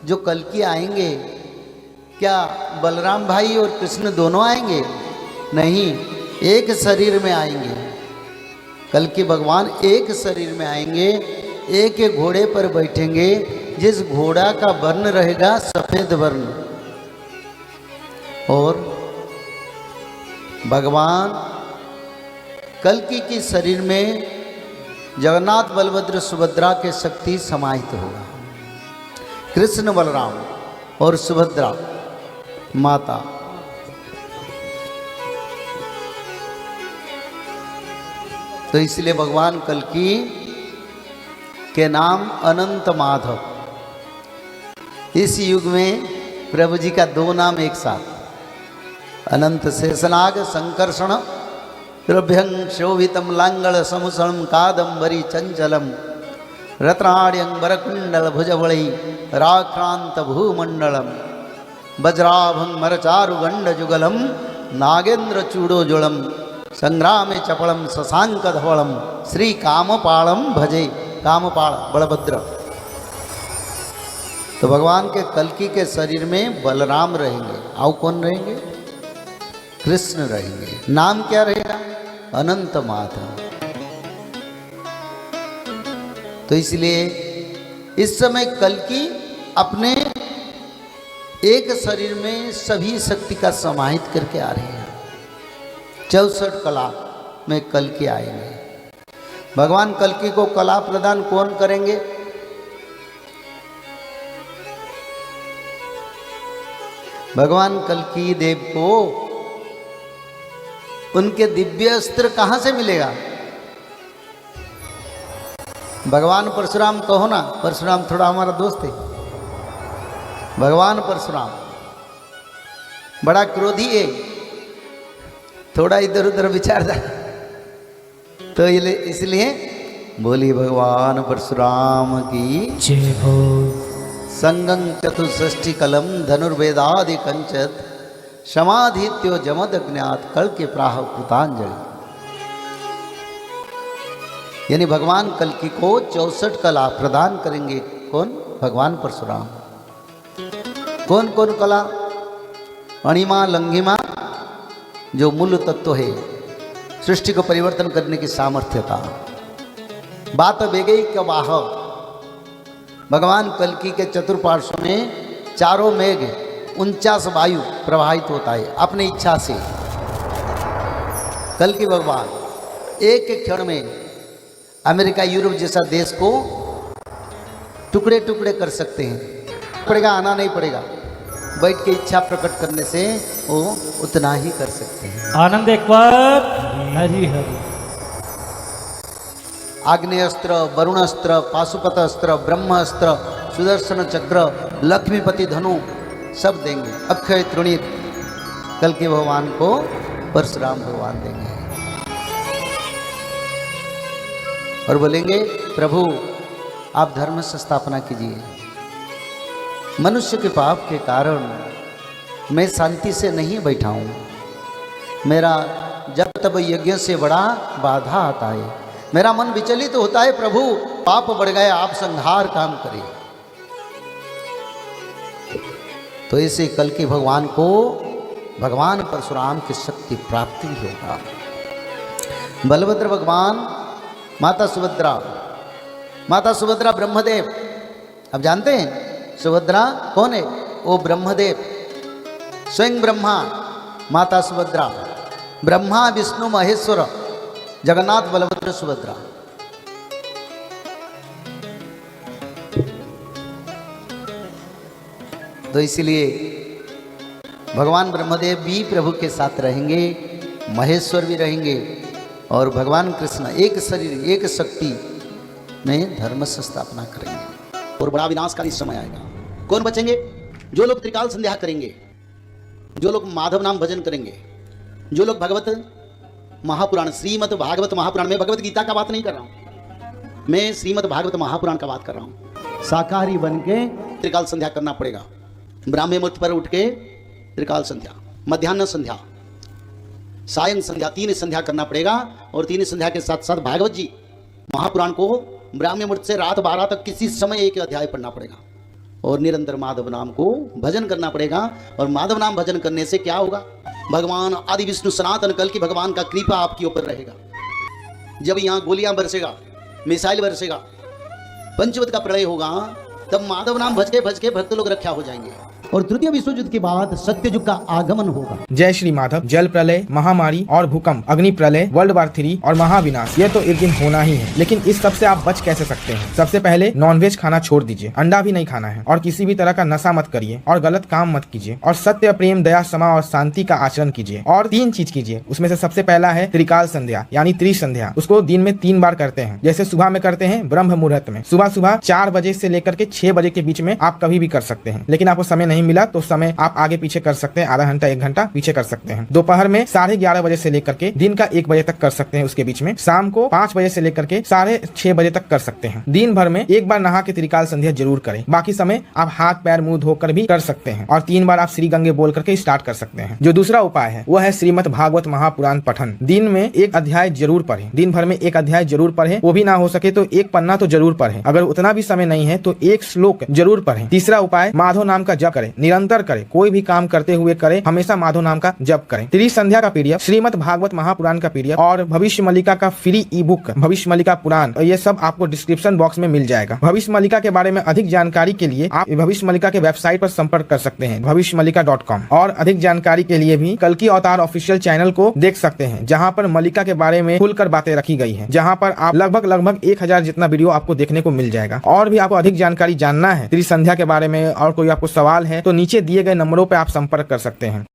जो कल्कि आएंगे, क्या बलराम भाई और कृष्ण दोनों आएंगे? नहीं, एक शरीर में आएंगे। कल्कि भगवान एक शरीर में आएंगे, एक एक घोड़े पर बैठेंगे, जिस घोड़ा का वर्ण रहेगा सफेद वर्ण। और भगवान कल्कि के शरीर में जगन्नाथ बलभद्र सुभद्रा के शक्ति समाहित होगा। कृष्ण बलराम और सुभद्रा माता। तो इसलिए भगवान कल्कि के नाम अनंत माधव। इस युग में प्रभु जी का दो नाम एक साथ, अनंत शेषनाग संकर्षण द्रभ्यं शोभितम लांगल समुसलम कादंबरी चंचलम रत्नाड्यंबर कुंडल भुजबलि राक्रांत भूमंडलम वज्राभं मरचारु गंड जुगलम नागेंद्र चूड़ोजुलम संग्रामे चपलम शशांक धवलम श्री कामपालम भजे। कामपाल बलभद्र। तो भगवान के कल्कि के शरीर में बलराम रहेंगे। आओ कौन रहेंगे? कृष्ण रहेंगे। नाम क्या रहेगा? अनंत माधव। तो इसलिए इस समय कल्कि अपने एक शरीर में सभी शक्ति का समाहित करके आ रहे हैं। 64 कला में कल्कि आएंगे। भगवान कल्कि को कला प्रदान कौन करेंगे? भगवान कल्कि देव को उनके दिव्य अस्त्र कहां से मिलेगा? भगवान परशुराम कहो ना, परशुराम थोड़ा हमारा दोस्त है। भगवान परशुराम बड़ा क्रोधी है, थोड़ा इधर उधर विचारता। तो इसलिए बोली भगवान परशुराम की जय हो। संगं चतुष्षष्टि कलम धनुर्वेदादि कंचत समाधित्यो जमद ज्ञात कल्कि प्राह कृतांजलि। यानी भगवान कल्कि को 64 कला प्रदान करेंगे। कौन? भगवान परशुराम। कौन कौन कला? अणिमा लंघिमा, जो मूल तत्व है, सृष्टि को परिवर्तन करने की सामर्थ्यता। बात बेगई का वाह। भगवान कल्कि के चतुर्पार्श्व में चारों मेघ 49 वायु प्रवाहित होता है अपनी इच्छा से। कल्कि भगवान एक एक क्षण में अमेरिका यूरोप जैसा देश को टुकड़े टुकड़े कर सकते हैं। पड़ेगा, आना नहीं पड़ेगा, बैठ के इच्छा प्रकट करने से वो उतना ही कर सकते हैं। आनंद एक बार हरि हरि। आग्नेयस्त्र, वरुणास्त्र, पाशुपत अस्त्र, ब्रह्मास्त्र, सुदर्शन चक्र, लक्ष्मीपति धनु सब देंगे। अक्षय तृणीत कल्कि भगवान को परशुराम भगवान देंगे और बोलेंगे प्रभु आप धर्म से स्थापना कीजिए। मनुष्य के पाप के कारण मैं शांति से नहीं बैठा हूँ। मेरा जब तब यज्ञ से बड़ा बाधा आता है। मेरा मन विचलित होता है। प्रभु पाप बढ़ गया, आप संहार काम करिए। तो ऐसे कल्कि भगवान को भगवान परशुराम की शक्ति प्राप्ति होगा। बलभद्र भगवान, माता सुभद्रा। माता सुभद्रा ब्रह्मदेव। अब जानते हैं सुभद्रा कौन है? वो ब्रह्मदेव, स्वयं ब्रह्मा। माता सुभद्रा ब्रह्मा विष्णु महेश्वर जगन्नाथ बलभद्र सुभद्रा। तो इसलिए भगवान ब्रह्मदेव भी प्रभु के साथ रहेंगे, महेश्वर भी रहेंगे और भगवान कृष्ण एक शरीर एक शक्ति में धर्म से स्थापना करेंगे और बड़ा विनाशकारी समय आएगा। कौन बचेंगे? जो लोग त्रिकाल संध्या करेंगे, जो लोग माधव नाम भजन करेंगे, जो लोग भगवत महापुराण श्रीमद् भागवत महापुराण में भगवत गीता का बात नहीं कर रहा हूं, मैं श्रीमद् भागवत महापुराण का बात कर रहा हूं। शाकाहारी बन के त्रिकाल संध्या करना पड़ेगा। ब्राह्मी मुहूर्त पर उठ के त्रिकाल संध्या, मध्याह्न संध्या, सायं संध्या, 3 संध्या करना पड़ेगा। और 3 संध्या के साथ साथ भागवत जी महापुराण को ब्राह्मी मुहूर्त से रात 12 तक किसी समय एक अध्याय पढ़ना पड़ेगा। और निरंतर माधव नाम को भजन करना पड़ेगा। और माधव नाम भजन करने से क्या होगा? भगवान आदि विष्णु सनातन कल की भगवान का कृपा आपके ऊपर रहेगा। जब यहाँ गोलियां बरसेगा, मिसाइल बरसेगा, पंचवत का प्रलय होगा, तब माधव नाम भज के भक्त लोग रक्षा हो जाएंगे। और तृतीय विश्व युद्ध के बाद सत्ययुग का आगमन होगा। जय श्री माधव। जल प्रलय, महामारी और भूकंप, अग्नि प्रलय, वर्ल्ड वार 3 और महाविनाश, ये तो एक दिन होना ही है। लेकिन इस सब से आप बच कैसे सकते हैं? सबसे पहले नॉनवेज खाना छोड़ दीजिए, अंडा भी नहीं खाना है, और किसी भी तरह का नशा मत करिए, और गलत काम मत कीजिए, और सत्य, प्रेम, दया, क्षमा और शांति का आचरण कीजिए। और 3 चीज कीजिए, उसमें से सबसे पहला है त्रिकाल संध्या यानी त्रिसंध्या। उसको दिन में 3 बार करते हैं। जैसे सुबह में करते हैं ब्रह्म मुहूर्त में, सुबह 4 बजे से लेकर के 6 बजे के बीच में आप कभी भी कर सकते हैं। लेकिन आपको समय नहीं मिला तो समय आप आगे पीछे कर सकते हैं, आधा घंटा 1 घंटा पीछे कर सकते हैं। दोपहर में 11:30 बजे से लेकर के दिन का 1 बजे तक कर सकते हैं उसके बीच में। शाम को 5 बजे से लेकर के 6:30 बजे तक कर सकते हैं। दिन भर में 1 बार नहा के त्रिकाल संध्या जरूर करें। बाकी समय आप हाथ पैर मुंह धोकर भी कर सकते हैं, और 3 बार आप श्री गंगे बोल करके स्टार्ट कर सकते हैं। जो दूसरा उपाय है वो है श्रीमद् भागवत महापुराण पठन। दिन में 1 अध्याय जरूर पढ़ें। दिन भर में 1 अध्याय जरूर पढ़ें। वो भी ना हो सके तो 1 पन्ना तो जरूर पढ़ें। अगर उतना भी समय नहीं है तो 1 श्लोक जरूर पढ़ें। तीसरा उपाय, माधव नाम का जप करें, निरंतर करें, कोई भी काम करते हुए करें, हमेशा माधव नाम का जप करें। त्रिसंध्या का पीडीएफ, श्रीमद् भागवत महापुराण का पीडीएफ और भविष्य मल्लिका का फ्री ई बुक भविष्य मल्लिका पुराण, ये सब आपको डिस्क्रिप्शन बॉक्स में मिल जाएगा। भविष्य मल्लिका के बारे में अधिक जानकारी के लिए आप भविष्य मल्लिका के वेबसाइट पर संपर्क कर सकते हैं bhavishyamalika.com। और अधिक जानकारी के लिए भी कल्कि अवतार ऑफिशियल चैनल को देख सकते हैं, जहां पर मल्लिका के बारे में खुलकर बातें रखी गई है, जहां पर आप लगभग 1000 जितना वीडियो आपको देखने को मिल जाएगा। और भी आपको अधिक जानकारी जानना है त्रिसंध्या के बारे में और कोई आपको सवाल है तो नीचे दिए गए नंबरों पर आप संपर्क कर सकते हैं।